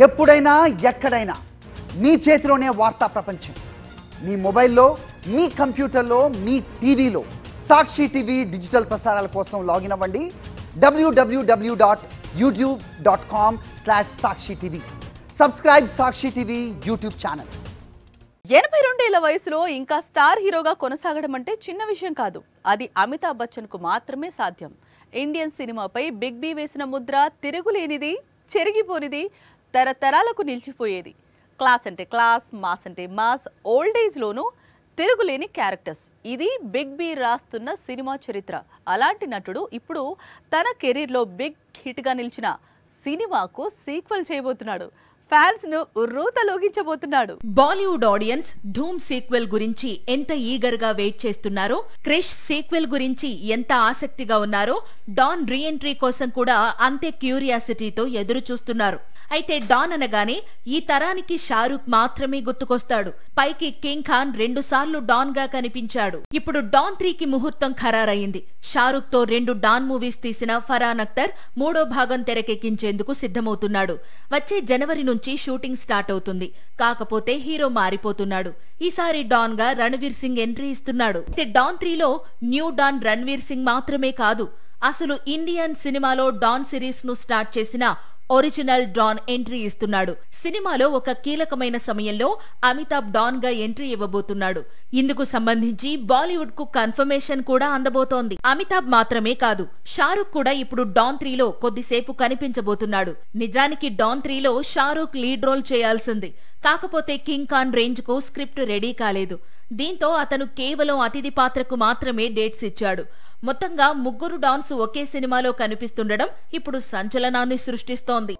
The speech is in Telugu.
ఎప్పుడైనా ఎక్కడైనా మీ చేతిలోనే వార్తా ప్రపంచం. మీ మొబైల్లో, మీ కంప్యూటర్లో, మీ టీవీలో సాక్షి టీవీ డిజిటల్ ప్రసారాల కోసం లాగిన్ అవ్వండి www.youtube.com/sakshi-tv. సబ్స్క్రైబ్ సాక్షి టీవీ యూట్యూబ్ ఛానల్. 82 ఏళ్ల వయసులో ఇంకా స్టార్ హీరోగా కొనసాగడం అంటే చిన్న విషయం కాదు. అది అమితాబ్ బచ్చన్కు మాత్రమే సాధ్యం. ఇండియన్ సినిమాపై బిగ్ బి వేసిన ముద్ర తిరుగులేనిది, చెరిగిపోనిది, తరతరాలకు నిలిచిపోయేది. క్లాస్ అంటే క్లాస్, మాస్ అంటే మాస్, ఓల్డ్ ఏజ్లోనూ తిరుగులేని క్యారెక్టర్స్. ఇది బిగ్ బి రాస్తున్న సినిమా చరిత్ర. అలాంటి నటుడు ఇప్పుడు తన కెరీర్లో బిగ్ హిట్గా నిలిచిన సినిమాకు సీక్వెల్ చేయబోతున్నాడు. ఫ్యాన్స్ ను ఉర్రూతలోగించబోతున్నాడు. బాలీవుడ్ ఆడియన్స్ ధూమ్ సీక్వెల్ గురించి ఎంత ఈగర్ గా వెయిట్ చేస్తున్నారో, క్రిష్ సీక్వెల్ గురించి ఎంత ఆసక్తిగా ఉన్నారో, డాన్ రీఎంట్రీ కోసం కూడా అంతే క్యూరియాసిటీతో ఎదురు చూస్తున్నారు. అయితే డాన్ అనగానే ఈ తరానికి షారూక్ మాత్రమే గుర్తుకొస్తాడు. పైకి కింగ్ ఖాన్ 2 సార్లు డాన్ గా కనిపించాడు. ఇప్పుడు డాన్ 3కి ముహూర్తం ఖరారయింది. షారూక్ తో 2 డాన్ మూవీస్ తీసిన ఫరాన్ అఖ్తర్ 3వ భాగం తెరకెక్కించేందుకు సిద్ధమవుతున్నాడు. వచ్చే జనవరి నుంచి షూటింగ్ స్టార్ట్ అవుతుంది. కాకపోతే హీరో మారిపోతున్నాడు. ఈసారి డాన్ గా రణవీర్ సింగ్ ఎంట్రీ ఇస్తున్నాడు. అయితే డాన్ 3లో న్యూ డాన్ రణవీర్ సింగ్ మాత్రమే కాదు, అసలు ఇండియన్ సినిమాలో డాన్ సిరీస్ ను స్టార్ట్ చేసిన ఒరిజినల్ డాన్ ఎంట్రీ ఇస్తున్నాడు. సినిమాలో ఒక కీలకమైన సమయంలో అమితాబ్ డాన్ గా ఎంట్రీ ఇవ్వబోతున్నాడు. ఇందుకు సంబంధించి బాలీవుడ్ కు కన్ఫర్మేషన్ కూడా అందబోతోంది. అమితాబ్ మాత్రమే కాదు, షారూక్ కూడా ఇప్పుడు డాన్ 3లో కొద్దిసేపు కనిపించబోతున్నాడు. నిజానికి డాన్ 3లో షారూక్ లీడ్ రోల్ చేయాల్సింది. కాకపోతే కింగ్ ఖాన్ రేంజ్ కు స్క్రిప్ట్ రెడీ కాలేదు. దీంతో అతను కేవలం అతిథి పాత్రకు మాత్రమే డేట్స్ ఇచ్చాడు. మొత్తంగా 3 డాన్స్ ఒకే సినిమాలో కనిపిస్తుండడం ఇప్పుడు సంచలనాన్ని సృష్టిస్తోంది.